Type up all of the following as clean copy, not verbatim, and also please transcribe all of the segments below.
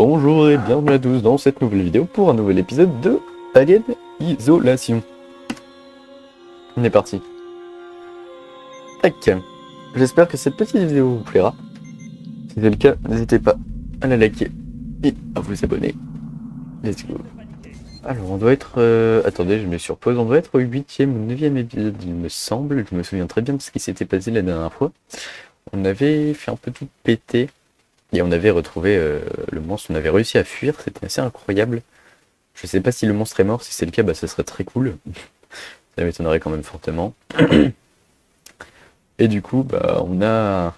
Bonjour et bienvenue à tous dans cette nouvelle vidéo pour un nouvel épisode de Alien Isolation. On est parti. Tac. J'espère que cette petite vidéo vous plaira. Si c'est le cas, n'hésitez pas à la liker et à vous abonner. Let's go. Alors on doit être... Attendez, je mets sur pause. On doit être au 8e ou 9e épisode il me semble. Je me souviens très bien de ce qui s'était passé la dernière fois. On avait fait un peu tout péter. Et on avait retrouvé le monstre, on avait réussi à fuir, c'était assez incroyable. Je sais pas si le monstre est mort, si c'est le cas, bah ça serait très cool. Ça m'étonnerait quand même fortement. Et du coup, bah on a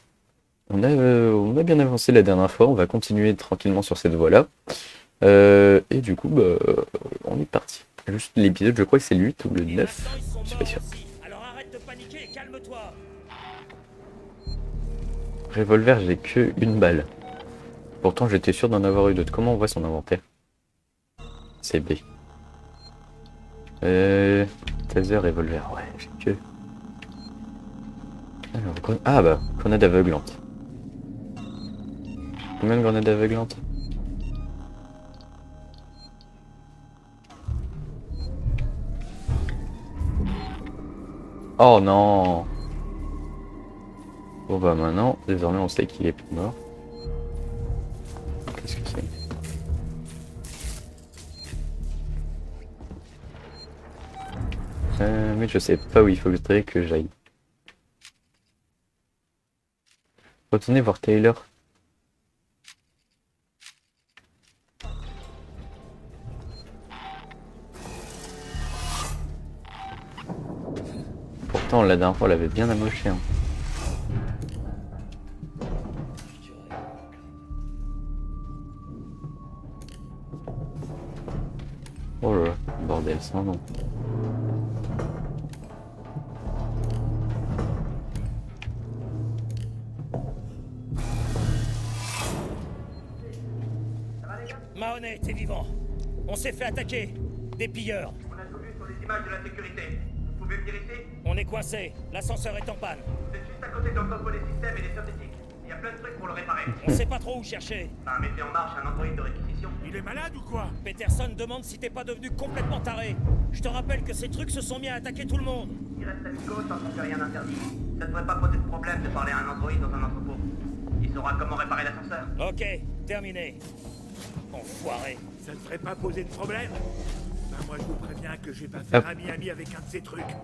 bien avancé la dernière fois, on va continuer tranquillement sur cette voie-là. Et du coup, bah, on est parti. Juste l'épisode, je crois que c'est le 8 ou le 9, je suis pas sûr. Alors arrête de paniquer et calme-toi. Revolver, j'ai que une balle. Pourtant, j'étais sûr d'en avoir eu d'autres. Comment on voit son inventaire? C'est B. Taser, revolver, ouais, j'ai que... Alors, ah bah, grenade aveuglante. Combien de grenades aveuglantes? Oh non! Bon bah maintenant, désormais on sait qu'il est plus mort. Qu'est-ce que c'est? Mais je sais pas où il faudrait que j'aille. Retournez voir Taylor. Pourtant la dernière fois on l'avait bien amoché. Hein. Oh là là, bordel sans nom. Mahoney, t'es vivant. On s'est fait attaquer. Des pilleurs. On a tout vu sur les images de la sécurité. Vous pouvez venir ici? On est coincé. L'ascenseur est en panne. Vous êtes juste à côté de l'entrepôt des systèmes et des synthétiques. Il y a plein de trucs pour le réparer. On sait pas trop où chercher. Bah, mettez en marche un androïde de réquisition. Il est malade ou quoi? Peterson demande si t'es pas devenu complètement taré. Je te rappelle que ces trucs se sont mis à attaquer tout le monde. Il reste amicaux tant qu'on fait rien d'interdit. Ça devrait pas poser de problème de parler à un androïde dans un entrepôt. Il saura comment réparer l'ascenseur. Ok, terminé. Enfoiré. Ça ne devrait pas poser de problème? Ben moi je vous préviens que je vais pas faire ami-ami avec un de ces trucs.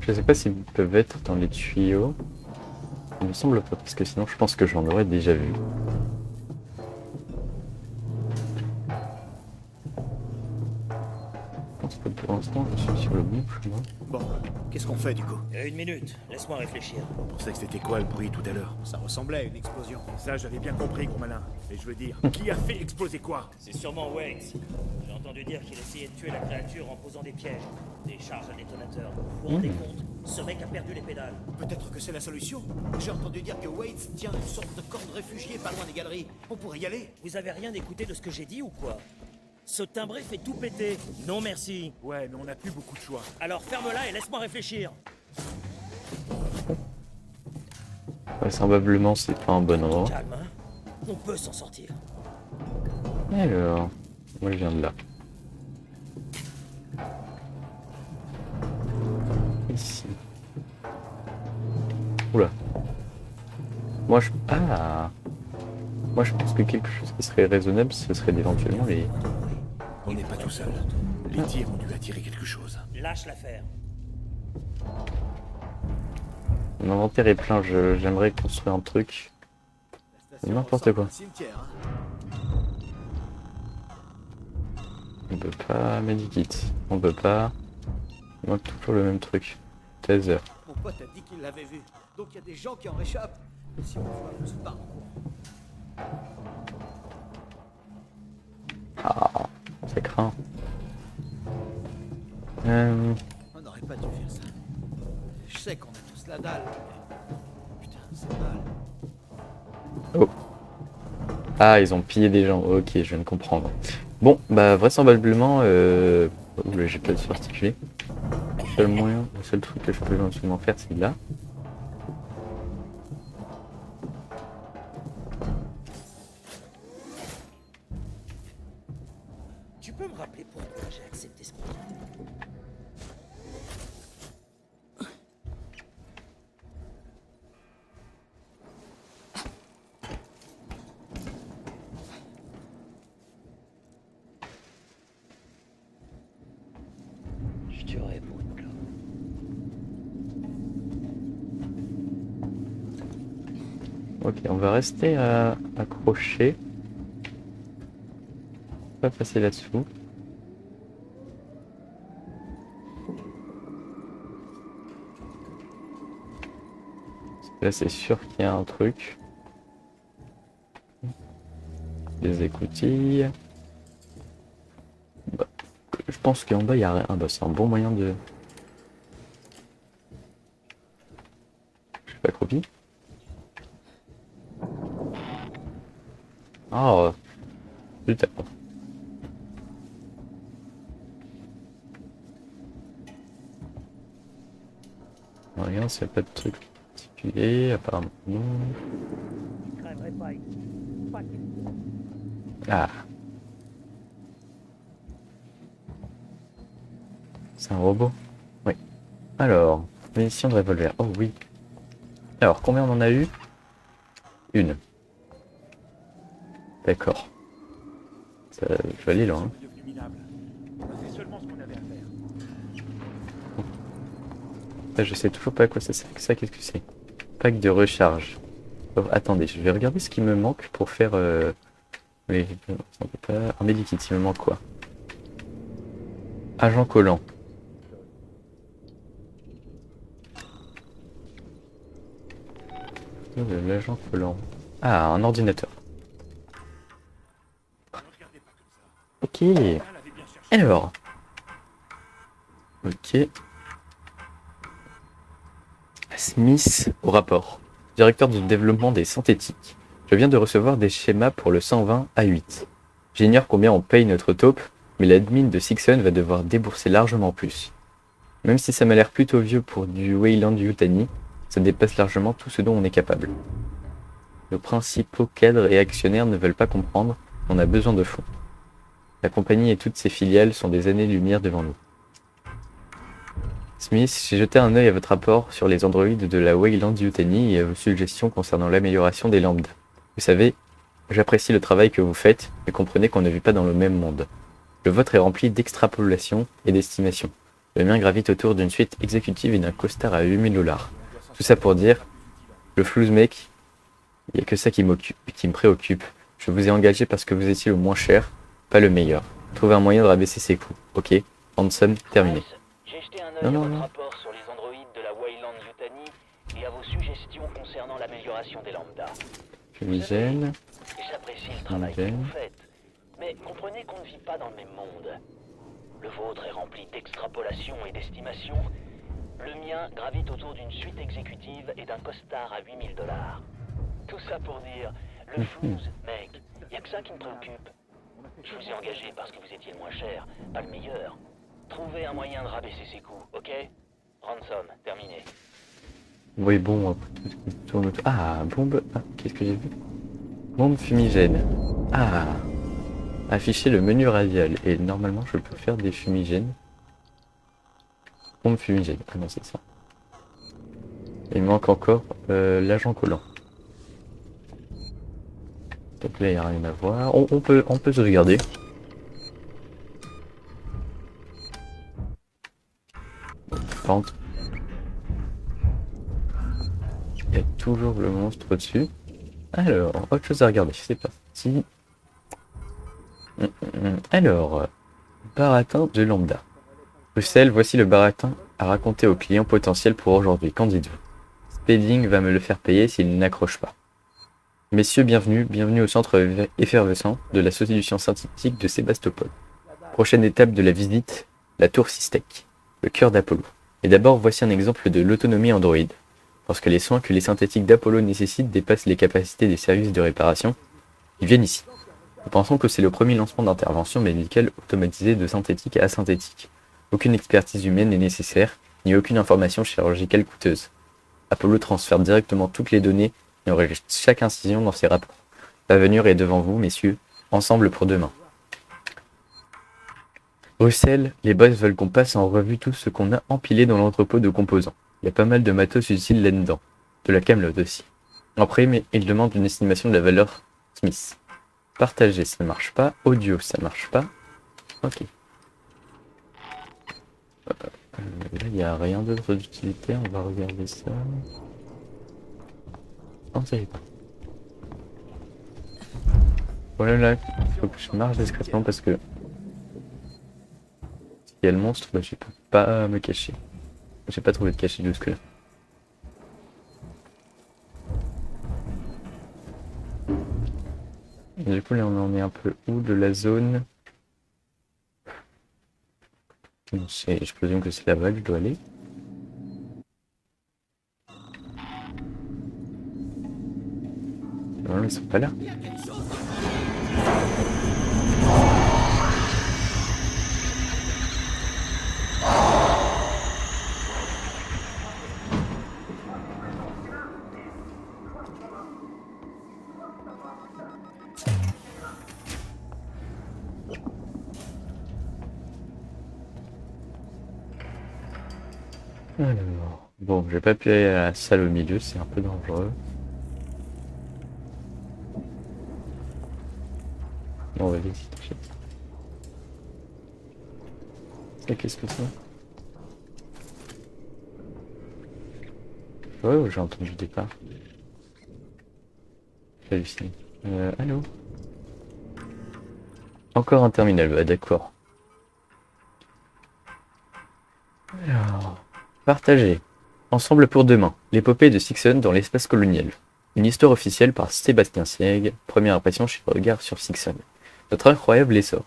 Je sais pas s'ils peuvent être dans les tuyaux. Il me semble pas, parce que sinon je pense que j'en aurais déjà vu. Je pense que pour l'instant je suis sur le bon chemin. Bon, qu'est-ce qu'on fait du coup? Une minute, laisse-moi réfléchir. On pensait que c'était quoi le bruit tout à l'heure? Ça ressemblait à une explosion. Ça j'avais bien compris, gros malin. Mais je veux dire, qui a fait exploser quoi? C'est sûrement Waits. J'ai entendu dire qu'il essayait de tuer la créature en posant des pièges. Des charges à détonateur. Vous vous rendez compte? Ce mec a perdu les pédales. Peut-être que c'est la solution. J'ai entendu dire que Waits tient une sorte de camp de réfugiés pas loin des galeries. On pourrait y aller. Vous avez rien écouté de ce que j'ai dit ou quoi? Ce timbré fait tout péter. Non merci. Ouais, mais on n'a plus beaucoup de choix. Alors ferme-la et laisse-moi réfléchir. Vraisemblablement c'est pas un bon endroit. Calme, hein. On peut s'en sortir. Alors, moi je viens de là. Ici. Oula. Moi je... Ah. Moi je pense que quelque chose qui serait raisonnable, ce serait d'éventuellement les... On n'est pas tout seul. Les tirs ont dû attirer quelque chose. Lâche l'affaire. Mon inventaire est plein, j'aimerais construire un truc. La station N'importe ressemble quoi. à un cimetière, hein. On peut pas medikit. On peut pas... Il manque toujours le même truc. Taser. Mon pote a dit qu'il l'avait vu. Donc il y a des gens qui en réchappent. Et si on le voit, on se barre en courant. Ah, ça craint. On n'aurait pas dû faire ça. Je sais qu'on a tous la dalle. Mais... Putain, c'est mal. Oh. Ah, ils ont pillé des gens. Ok, je viens de comprendre. Bon, bah vraisemblablement, oula, j'ai pas de particulier. Le seul moyen, le seul truc que je peux éventuellement faire, c'est là. rappeler pourquoi j'ai accepté ce contrat. Je tuerai pour une clope. Ok, on va rester accroché. Pas passer là-dessous. Là, c'est sûr qu'il y a un truc. Des écoutilles. Bah, je pense qu'en bas, il y a rien. Ah bah, c'est un bon moyen de... Je suis pas accroupi. Oh, putain. Regarde s'il n'y a pas de truc particulier, apparemment non. Je crèverai pas ici. Pas qu'il- Ah. C'est un robot? Oui. Alors, munitions de revolver. Oh oui. Alors, combien on en a eu? Une. D'accord. Ça, je vais aller là. Hein. devenu minable. On a fait seulement ce qu'on avait à faire. Là, je sais toujours pas à quoi ça sert. Ça, qu'est-ce que c'est? Pack de recharge. Oh, attendez, je vais regarder ce qui me manque pour faire... Oui, on peut pas... Un medikit, il me manque quoi? Agent collant. L'agent collant. Ah, un ordinateur. Ok. Alors. Ok. Smith au rapport. Directeur du développement des synthétiques. Je viens de recevoir des schémas pour le 120 A8. J'ignore combien on paye notre taupe, mais l'admin de Sixon va devoir débourser largement plus. Même si ça m'a l'air plutôt vieux pour du Weyland Yutani, ça dépasse largement tout ce dont on est capable. Nos principaux cadres et actionnaires ne veulent pas comprendre qu'on a besoin de fonds. La compagnie et toutes ses filiales sont des années-lumière devant nous. Smith, j'ai jeté un œil à votre rapport sur les androïdes de la Weyland Yutani et à vos suggestions concernant l'amélioration des lambda. Vous savez, j'apprécie le travail que vous faites, mais comprenez qu'on ne vit pas dans le même monde. Le vôtre est rempli d'extrapolation et d'estimation. Le mien gravite autour d'une suite exécutive et d'un costard à 8000 $. Tout ça pour dire, le flouze mec, il n'y a que ça qui me préoccupe. Je vous ai engagé parce que vous étiez le moins cher, pas le meilleur. Trouvez un moyen de rabaisser ses coûts, ok? Hanson, terminé. J'ai jeté un œil Non, à non, votre non. rapport sur les androïdes de la Weyland Yutani et à vos suggestions concernant l'amélioration des lambda. Fumigène. J'apprécie le travail que Ok. vous faites, mais comprenez qu'on ne vit pas dans le même monde. Le vôtre est rempli d'extrapolation et d'estimation. Le mien gravite autour d'une suite exécutive et d'un costard à 8000 $. Tout ça pour dire, le flouze, mec, y a que ça qui me préoccupe. Je vous ai engagé parce que vous étiez le moins cher, pas le meilleur. Trouvez un moyen de rabaisser ses coûts, ok? Ransom, terminé. Oui, bon, tourne autour. Ah, bombe. Ah, qu'est-ce que j'ai vu? Bombe fumigène. Ah. Afficher le menu radial. Et normalement, je peux faire des fumigènes. Bombe fumigène. Ah non, c'est ça. Il manque encore l'agent collant. Donc là, il n'y a rien à voir. On peut se regarder. Pente. Il y a toujours le monstre au-dessus. Alors, autre chose à regarder. C'est parti. Alors, baratin de lambda. Bruxelles, voici le baratin à raconter aux clients potentiels pour aujourd'hui. Qu'en dites-vous? Spedding va me le faire payer s'il n'accroche pas. Messieurs, bienvenue au centre effervescent de la solution synthétique de Sébastopol. Prochaine étape de la visite, la tour Systech, le cœur d'Apollo. Et d'abord, voici un exemple de l'autonomie Android. Lorsque les soins que les synthétiques d'Apollo nécessitent dépassent les capacités des services de réparation, ils viennent ici. Nous pensons que c'est le premier lancement d'intervention médicale automatisée de synthétique à asynthétique. Aucune expertise humaine n'est nécessaire, ni aucune information chirurgicale coûteuse. Apollo transfère directement toutes les données et enregistre chaque incision dans ses rapports. L'avenir est devant vous, messieurs, ensemble pour demain. Bruxelles, les boss veulent qu'on passe en revue tout ce qu'on a empilé dans l'entrepôt de composants. Il y a pas mal de matos utiles là-dedans. De la camelote aussi. Après, mais ils demandent une estimation de la valeur Smith. Partager, ça marche pas. Audio, ça marche pas. Ok. Là, il n'y a rien d'autre d'utilitaire. On va regarder ça. Non, ça y est pas. Voilà, là, il faut que je marche discrètement parce que s'il y a le monstre, bah, je peux pas me cacher. J'ai pas trouvé de cachet jusque-là. Du coup, là, on en est un peu où de la zone? Je présume que c'est là-bas que je dois aller. Non, ils sont pas là. Alors, bon, j'ai pas pu aller à la salle au milieu, c'est un peu dangereux. Bon, on va vite. Ça, qu'est-ce que c'est? Ouais, j'ai entendu le départ. J'ai halluciné. Allô? Encore un terminal, bah d'accord. Alors, partager. Ensemble pour demain. L'épopée de Sixon dans l'espace colonial. Une histoire officielle par Sébastien Sieg. Première impression chez Regard sur Sixon. Notre incroyable essor.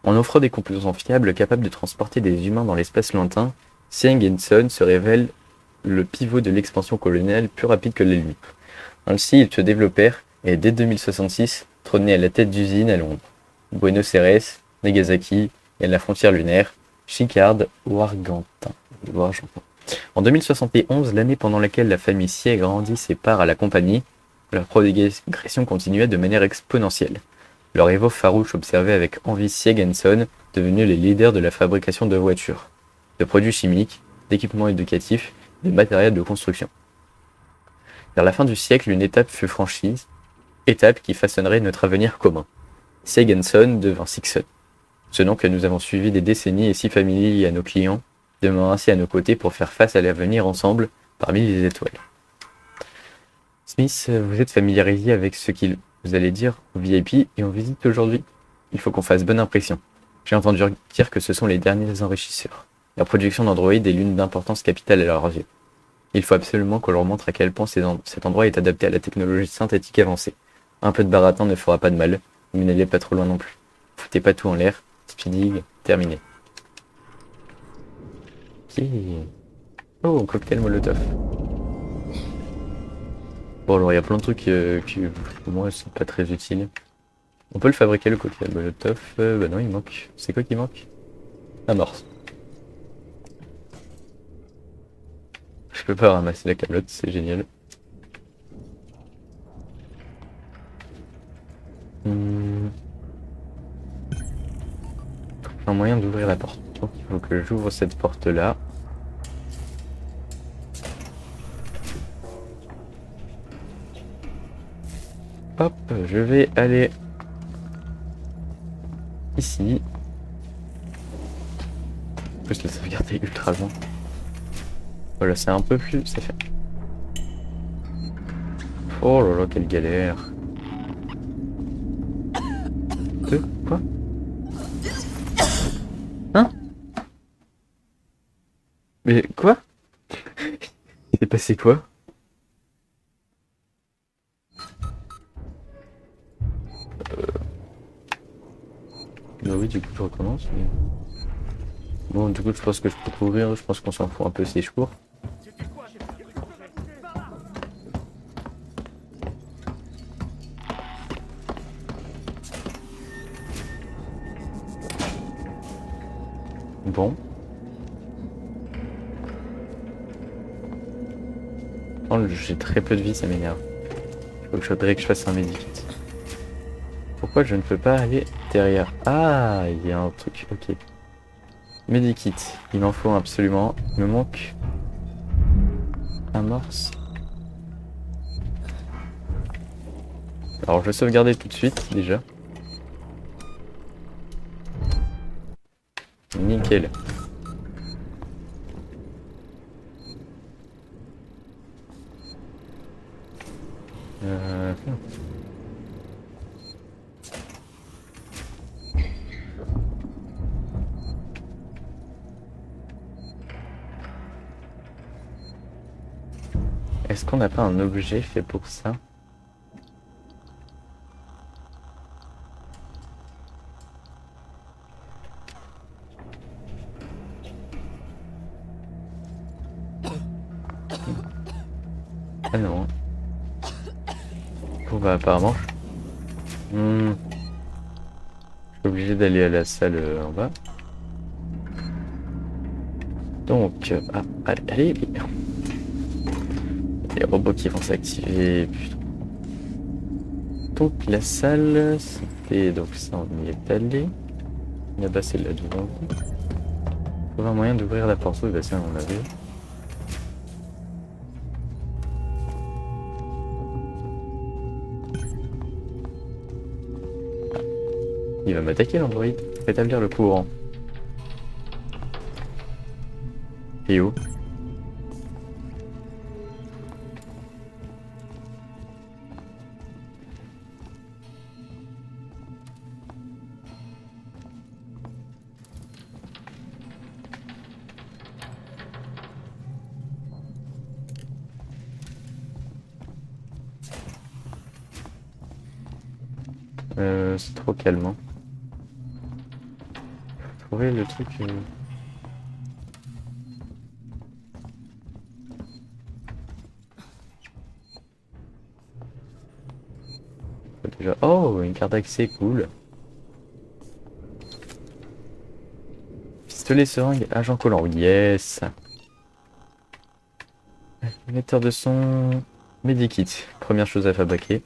En offrant des composants fiables capables de transporter des humains dans l'espace lointain, Sieg & Son se révèle le pivot de l'expansion coloniale plus rapide que la lumière. Ainsi, ils se développèrent et dès 2066, trônaient à la tête d'usines à Londres. Buenos Aires, Nagasaki et à la frontière lunaire, Chicard ou Argentin. En 2071, l'année pendant laquelle la famille Sieg grandit ses parts à la compagnie, leur progression continuait de manière exponentielle. Leur rivaux farouche observait avec envie Sieg & Son, devenus les leaders de la fabrication de voitures, de produits chimiques, d'équipements éducatifs, de matériel de construction. Vers la fin du siècle, une étape fut franchie, étape qui façonnerait notre avenir commun. Sieg & Son devint Sixon. Ce nom que nous avons suivi des décennies et si familier à nos clients, demeure ainsi à nos côtés pour faire face à l'avenir ensemble, parmi les étoiles. Smith, vous êtes familiarisé avec ce qu'il vous allez dire aux VIP et on visite aujourd'hui. Il faut qu'on fasse bonne impression. J'ai entendu dire que ce sont les derniers enrichisseurs. La production d'Android est l'une d'importance capitale à leurs yeux. Il faut absolument qu'on leur montre à quel point cet endroit est adapté à la technologie synthétique avancée. Un peu de baratin ne fera pas de mal, mais n'allez pas trop loin non plus. Foutez pas tout en l'air. Speeding, terminé. Ok. Oh, cocktail molotov. Bon, alors il y a plein de trucs qui, pour moi, sont pas très utiles. On peut le fabriquer, le cocktail molotov. Bah non, il manque. C'est quoi qui manque? Amorce. Je peux pas ramasser la camelote, c'est génial. Un moyen d'ouvrir la porte. Donc il faut que j'ouvre cette porte là. Hop, je vais aller ici. En plus la sauvegarde est ultra loin. Voilà, c'est un peu plus. Ça fait. Oh là là, quelle galère. Quoi? Hein? Mais quoi? Il s'est passé quoi? Bah oui, du coup je recommence. Mais... Bon, du coup je pense que je peux courir, je pense qu'on s'en fout un peu si je cours. Bon. Oh, j'ai très peu de vie, ça m'énerve. Il faudrait que je fasse un medikit. Pourquoi je ne peux pas aller derrière? Ah, il y a un truc, ok. Medikit, il m'en faut absolument. Il me manque amorce. Alors je vais sauvegarder tout de suite déjà. Nickel. Euh... Est-ce qu'on n'a pas un objet fait pour ça? Ah non. Bon bah apparemment. Je suis obligé d'aller à la salle en bas. Donc, allez. Les robots qui vont s'activer. Putain. Donc la salle, c'était donc ça, on y est allé. Là-bas c'est là devant. Trouver un moyen d'ouvrir la porte. Oui, bah ça on l'a vu. Il va m'attaquer l'android. Rétablir le courant. Et où? C'est trop calmant. Trouver le truc. Déjà. Oh, une carte d'accès, cool. Pistolet, seringue, agent collant. Yes. Émetteur de son. Medikit. Première chose à fabriquer.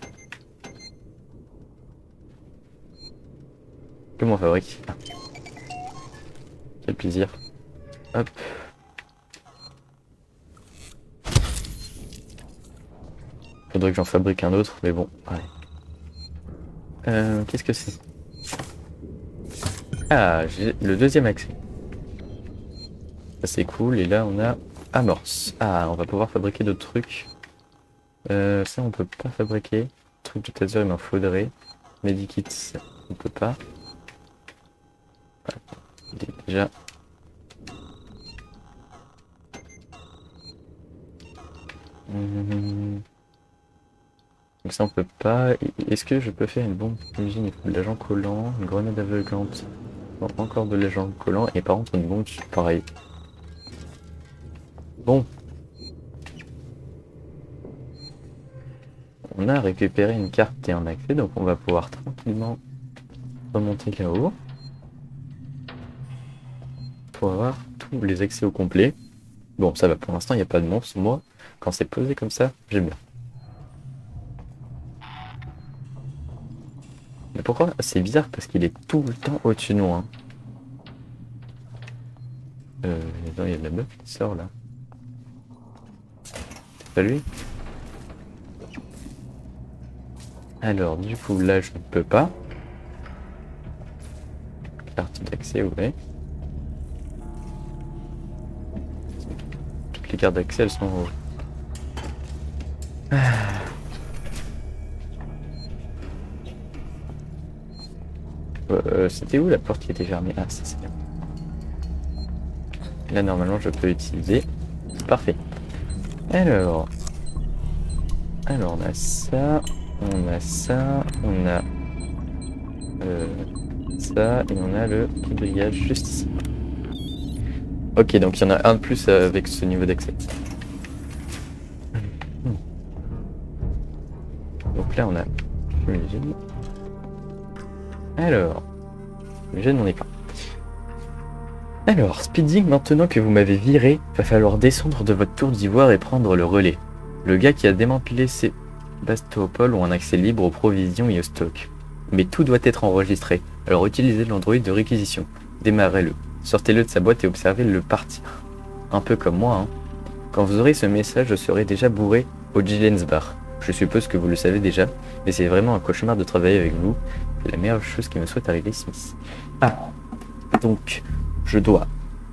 Comment on fabrique? Ah. Quel plaisir. Hop. Faudrait que j'en fabrique un autre, mais bon, allez. Qu'est-ce que c'est? Ah, j'ai le deuxième accès. Ça c'est cool, et là on a amorce. Ah, on va pouvoir fabriquer d'autres trucs. Ça on peut pas fabriquer. Truc de taser, il m'en faudrait. Medikit, on peut pas. Déjà. Donc ça on peut pas. Est-ce que je peux faire une bombe usine? Il faut de l'agent collant, une grenade aveuglante. Bon, encore de l'agent collant et par contre une bombe pareil. Bon. On a récupéré une carte et un accès, donc on va pouvoir tranquillement remonter là-haut. Pour avoir tous les accès au complet. Bon, ça va, pour l'instant il n'y a pas de monstre. Moi, quand c'est posé comme ça, j'aime bien. Mais pourquoi? C'est bizarre parce qu'il est tout le temps au-dessus de moi. Il y a de la meuf qui sort là. C'est pas lui? Alors, du coup, là je ne peux pas. Carte d'accès, ouais. Toutes les cartes d'accès elles sont en haut. C'était où la porte qui était fermée? Ah, ça c'est bien. Là normalement je peux utiliser. Parfait. Alors on a ça, on a ça, on a ça et on a le brigade juste ici. Ok, donc il y en a un de plus avec ce niveau d'accès. Donc là on a fumigène. Alors, fumigène on est pas. Alors, Speeding, maintenant que vous m'avez viré, va falloir descendre de votre tour d'ivoire et prendre le relais. Le gars qui a démantelé ces Bastopol ont un accès libre aux provisions et au stock. Mais tout doit être enregistré, alors utilisez l'android de réquisition. Démarrez-le. Sortez-le de sa boîte et observez-le partir. Un peu comme moi, hein. Quand vous aurez ce message, je serai déjà bourré au Gillen's Bar. Je suppose que vous le savez déjà, mais c'est vraiment un cauchemar de travailler avec vous. C'est la meilleure chose qui me soit arrivée, Smith. Ah, donc, je dois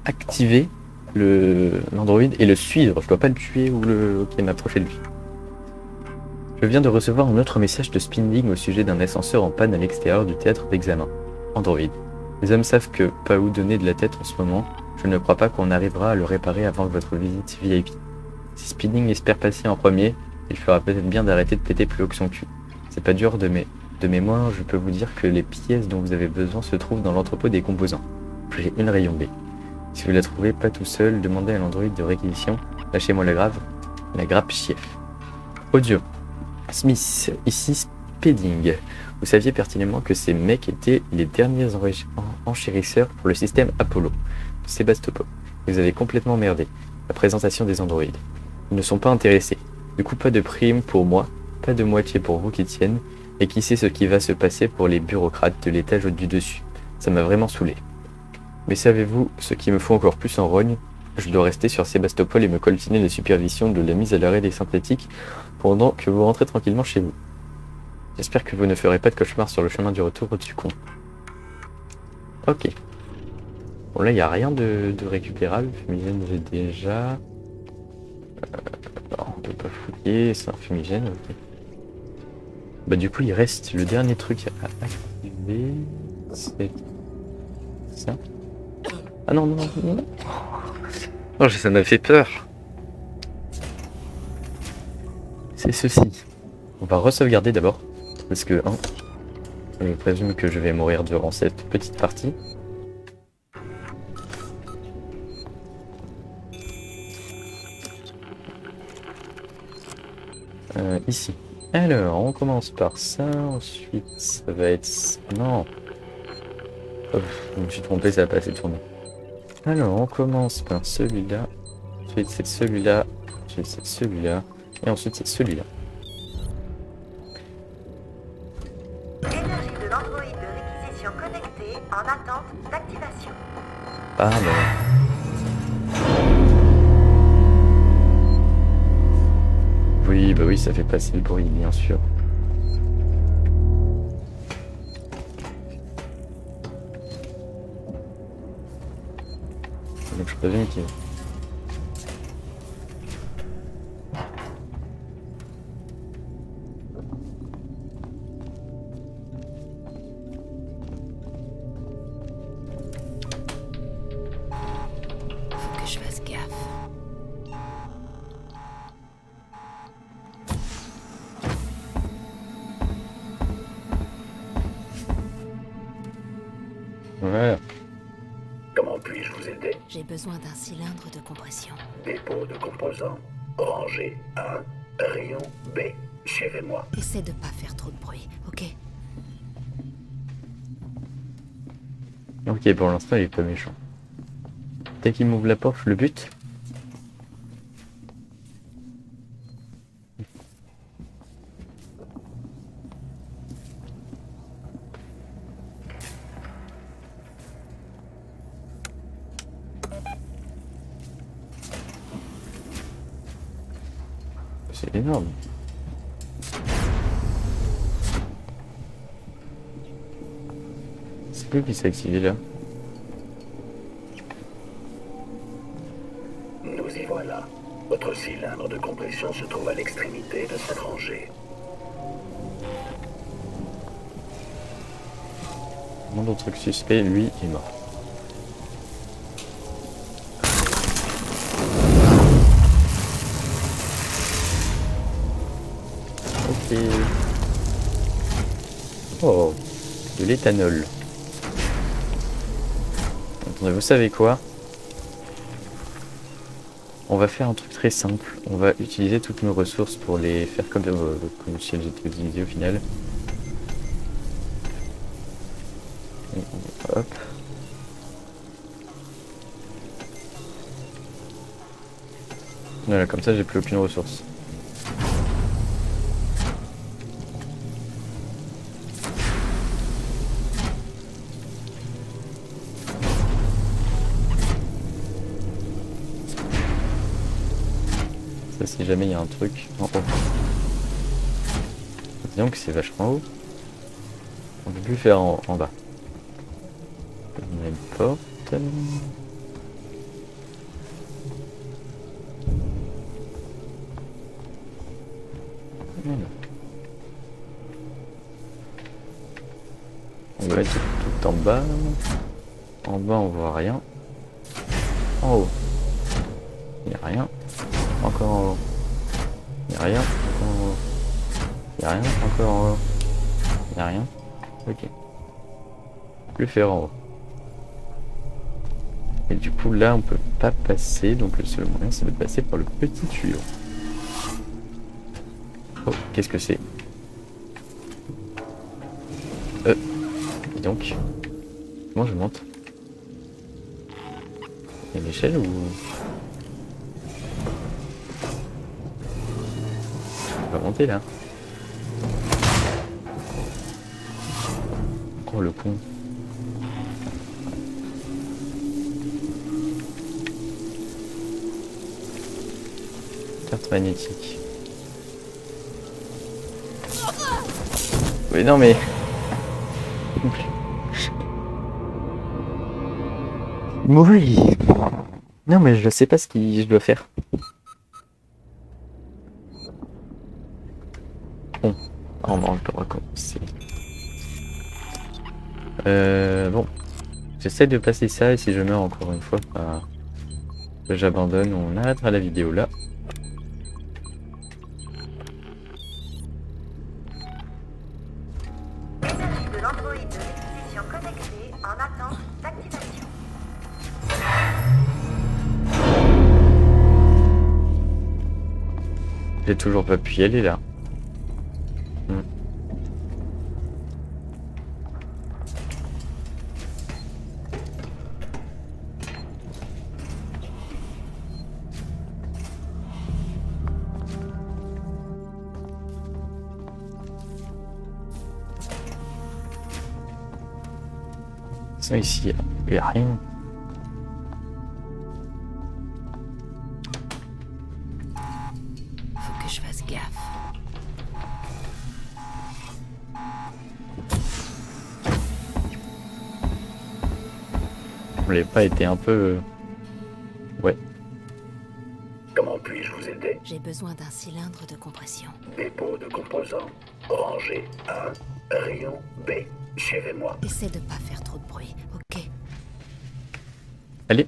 activer l'android et le suivre. Je dois pas le tuer ou m'approcher de lui. Je viens de recevoir un autre message de Spinding au sujet d'un ascenseur en panne à l'extérieur du théâtre d'examen. Android. Les hommes savent que pas où donner de la tête en ce moment. Je ne crois pas qu'on arrivera à le réparer avant votre visite VIP. Si Spinding espère passer en premier, il fera peut-être bien d'arrêter de péter plus haut que son cul. C'est pas dur de mémoire, je peux vous dire que les pièces dont vous avez besoin se trouvent dans l'entrepôt des composants. J'ai une rayon B. Si vous la trouvez pas tout seul, demandez à l'android de réquisition. Lâchez-moi la grappe chief. Audio. Smith, ici Spedding. Vous saviez pertinemment que ces mecs étaient les derniers enchérisseurs pour le système Apollo de Sébastopol. Vous avez complètement merdé la présentation des androïdes. Ils ne sont pas intéressés. Du coup, pas de prime pour moi, pas de moitié pour vous qui tiennent, et qui sait ce qui va se passer pour les bureaucrates de l'étage du dessus. Ça m'a vraiment saoulé. Mais savez-vous ce qui me fout encore plus en rogne? Je dois rester sur Sébastopol et me coltiner la supervision de la mise à l'arrêt des synthétiques pendant que vous rentrez tranquillement chez vous. J'espère que vous ne ferez pas de cauchemar sur le chemin du retour du con. Ok. Bon là il n'y a rien de récupérable. Fumigène j'ai déjà. Non, on peut pas fouiller, c'est un fumigène, ok. Bah du coup il reste le dernier truc à activer. C'est ça. Ah non, non, non, non. Oh, ça m'a fait peur. C'est ceci. On va re-sauvegarder d'abord. Parce que, je présume que je vais mourir durant cette petite partie. Ici. Alors, on commence par ça. Ensuite, ça va être... Non. Oh, je me suis trompé, ça va pas assez tourner. Alors, on commence par celui-là. Ensuite, c'est celui-là. Ensuite, c'est celui-là. Et ensuite, c'est celui-là. Énergie de l'android de réquisition connecté en attente d'activation. Ah non. Oui, bah oui, ça fait passer le bruit, bien sûr. Donc je préviens qu'il... Faut que je fasse gaffe. Voilà. Comment puis-je vous aider? J'ai besoin d'un cylindre de compression. Dépôt de composants. Rangée 1, rayon B. Suivez-moi. Essaie de pas faire trop de bruit, ok? Ok, pour l'instant, il est pas méchant. Dès qu'il m'ouvre la porte, je le bute. C'est énorme. C'est lui qui s'est activé là. Nous y voilà. Votre cylindre de compression se trouve à l'extrémité de cette rangée. Mon autre truc suspect, lui, est mort. Ok. Oh, de l'éthanol. Attendez, vous savez quoi? On va faire un truc très simple. On va utiliser toutes nos ressources pour les faire comme si elles étaient utilisées au final. Hop. Voilà, comme ça j'ai plus aucune ressource. Ça, si jamais il y a un truc en haut. Disons que c'est vachement haut. On peut plus faire en bas. On a une porte. Voilà. On va être tout en bas. En bas on voit rien. En haut. Il n'y a rien. Encore en haut. Il n'y a rien. Encore en haut. Il n'y a rien. Encore en haut. Il n'y a rien. Ok. Plus faire en haut. Et du coup là on peut pas passer. Donc le seul moyen c'est de passer par le petit tuyau. Oh, qu'est-ce que c'est? Dis donc. Comment je monte? Il y a une échelle ou... On va monter là. Oh le con. Carte magnétique. Oui non mais... Oui. Non mais je sais pas ce que je dois faire. Bon. Oh non, je dois recommencer. Bon. J'essaie de passer ça et si je meurs encore une fois, bah, j'abandonne, on arrêtera la vidéo là. L'énergie de l'androïde de l'expédition connectée en attente d'activation. J'ai toujours pas pu y aller là. Ça ici, il n'y a rien. Faut que je fasse gaffe. On l'ait pas été un peu... Ouais. Comment puis-je vous aider? J'ai besoin d'un cylindre de compression. Dépôt de composants. Rangée 1, rayon B. Suivez-moi. Essaie de pas faire trop de bruit, ok? Allez.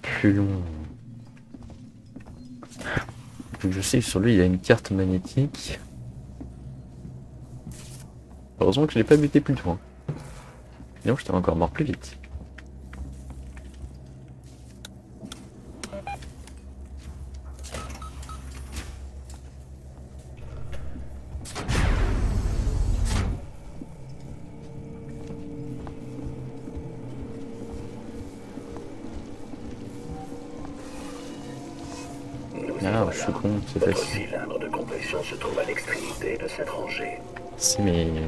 Plus long. Je sais que sur lui il y a une carte magnétique. Heureusement que je l'ai pas buté plus tôt. Sinon j'étais encore mort plus vite. Ah, je suis con, c'est Votre facile. cylindre de compression se trouve à l'extrémité de cette rangée. Si, mais... Une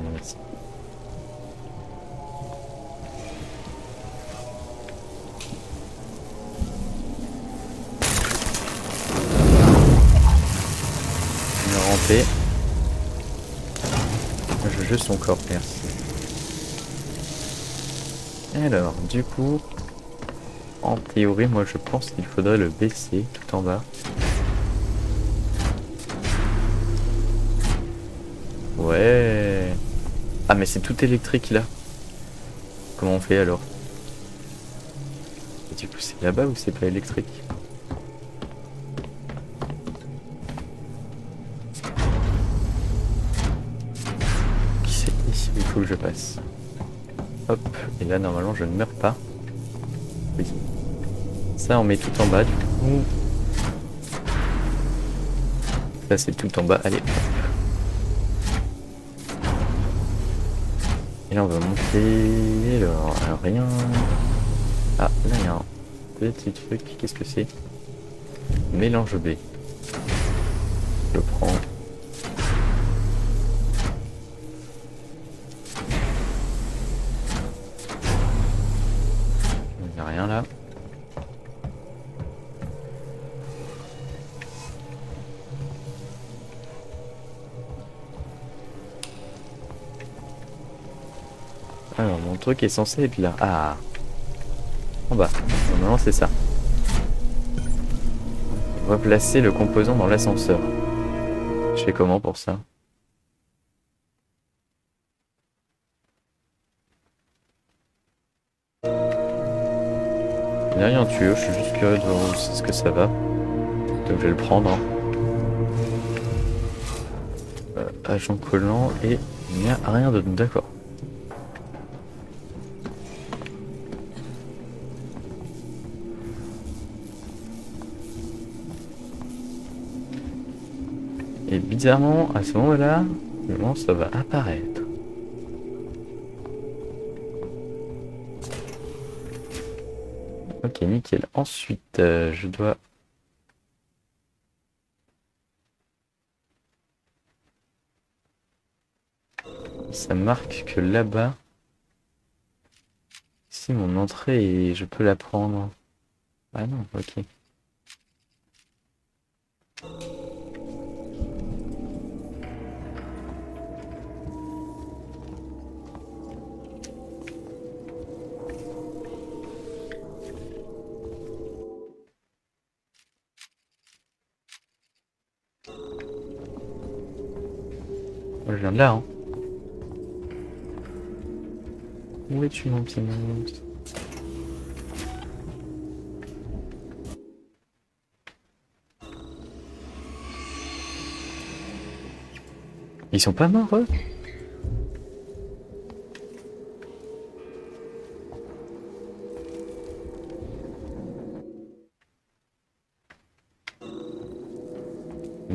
rampée. Je veux juste son corps, merci. Alors, du coup... En théorie, moi je pense qu'il faudrait le baisser tout en bas. Ouais. Ah mais c'est tout électrique là. Comment on fait alors? Et du coup c'est là-bas ou c'est pas électrique? Qui c'est ici? Il faut que je passe. Hop. Et là normalement je ne meurs pas. Oui. Ça on met tout en bas du coup. Là c'est tout en bas. Allez. Et là on va monter, alors rien. Ah là il y a un petit truc, qu'est-ce que c'est? Mélange B. Je le prends. rien là. Alors mon truc est censé être là. Ah. En bas. Normalement c'est ça. Replacer le composant dans l'ascenseur. Je fais comment pour ça? Il n'y a rien de tuyau, je suis juste curieux de voir où c'est ce que ça va. Donc je vais le prendre. Hein. Agent collant et il n'y a rien de d'accord. Et bizarrement, à ce moment-là, ça va apparaître. Ok, nickel. Ensuite, je dois... Ça marque que là-bas... Si mon entrée, je peux la prendre. Ah non, ok. Je viens de là, hein. Où es-tu, mon petit monstre? Ils sont pas morts, eux?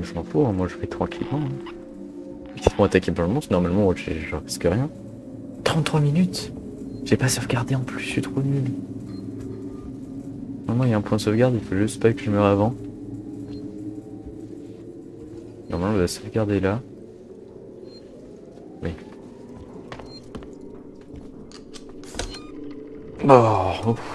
Je m'en fous, hein, moi je vais tranquillement. Hein. Ils se font attaquer par le monstre, normalement je risque rien. 33 minutes. J'ai pas sauvegardé en plus, je suis trop nul. Normalement il y a un point de sauvegarde, il faut juste pas que je meure avant. Normalement la sauvegarde est là. Oui. Oh, ouf.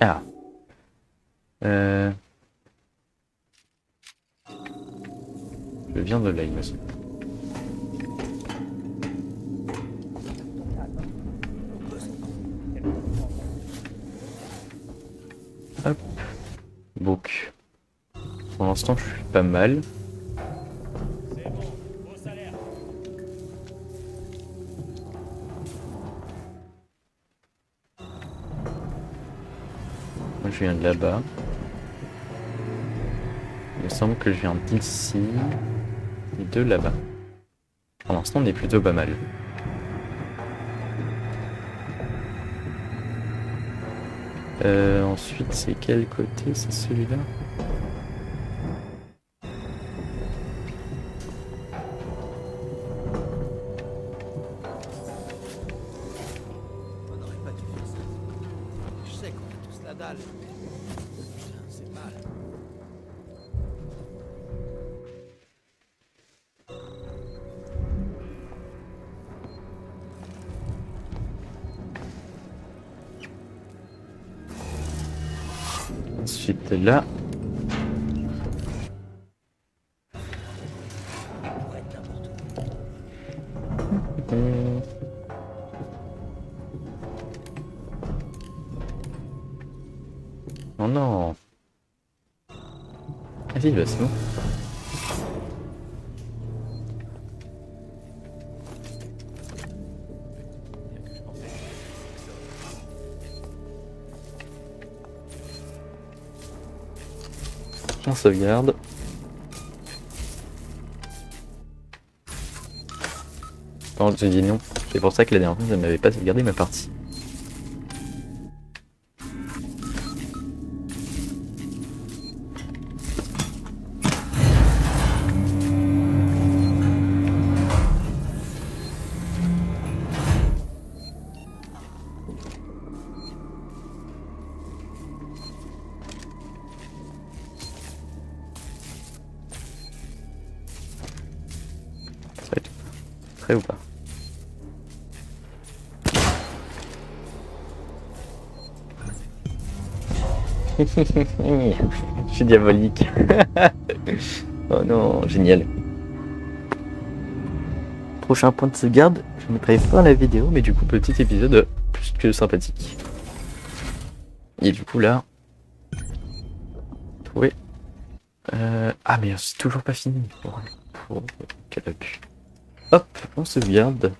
Ah. Je viens de là, il me semble. Hop. Book. Pour l'instant, je suis pas mal. Moi, je viens de là-bas. Il me semble que je viens d'ici et de là-bas. Pour l'instant, on est plutôt pas mal. Ensuite, c'est quel côté? C'est celui-là? On n'aurait pas dû faire ça. Je sais qu'on a tous la dalle. Putain, c'est mal. Ensuite, là. Oh non. Ah si, bah c'est bon. On sauvegarde. Quand je dis non, c'est pour ça que la dernière fois, je n'avais pas sauvegardé ma partie. prêt ou pas? Je suis diabolique. Oh non, génial. Prochain point de sauvegarde, je mettrai fin à la vidéo, mais du coup, petit épisode plus que sympathique. Et du coup, là... Trouvé. Ah, mais c'est toujours pas fini. Quel abus. Hop, on sauvegarde.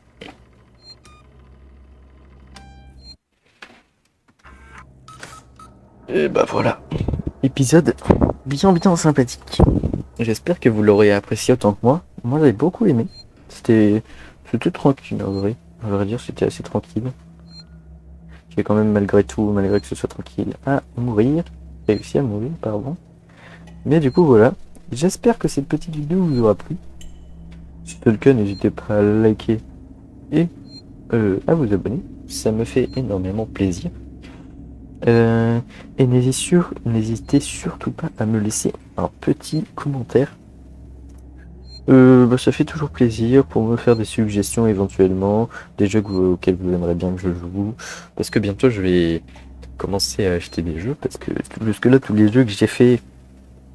Et bah voilà. Épisode bien sympathique. J'espère que vous l'aurez apprécié autant que moi. Moi, j'avais beaucoup aimé. C'était tranquille, en vrai. On va dire c'était assez tranquille. J'ai quand même, malgré tout, malgré que ce soit tranquille, à mourir. Réussi à mourir, pardon. Mais du coup, voilà. J'espère que cette petite vidéo vous aura plu. Si c'est le cas, n'hésitez pas à liker et à vous abonner. Ça me fait énormément plaisir. Et n'hésitez surtout pas à me laisser un petit commentaire. Ça fait toujours plaisir pour me faire des suggestions éventuellement, des jeux auxquels vous aimeriez bien que je joue. Parce que bientôt je vais commencer à acheter des jeux, parce que jusque là tous les jeux que j'ai fait,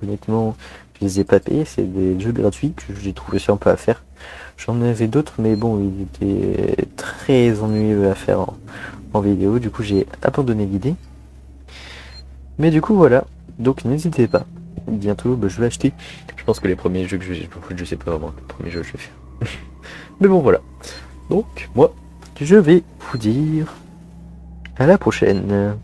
honnêtement, je les ai pas payés, c'est des jeux gratuits que j'ai trouvé sympa à faire. J'en avais d'autres, mais bon, ils étaient très ennuyeux à faire en vidéo, du coup j'ai abandonné l'idée. Mais du coup voilà, donc n'hésitez pas. Bientôt je vais acheter. Je pense que les premiers jeux que je sais pas vraiment les premiers jeux que je vais faire. Mais bon voilà. Donc moi je vais vous dire à la prochaine.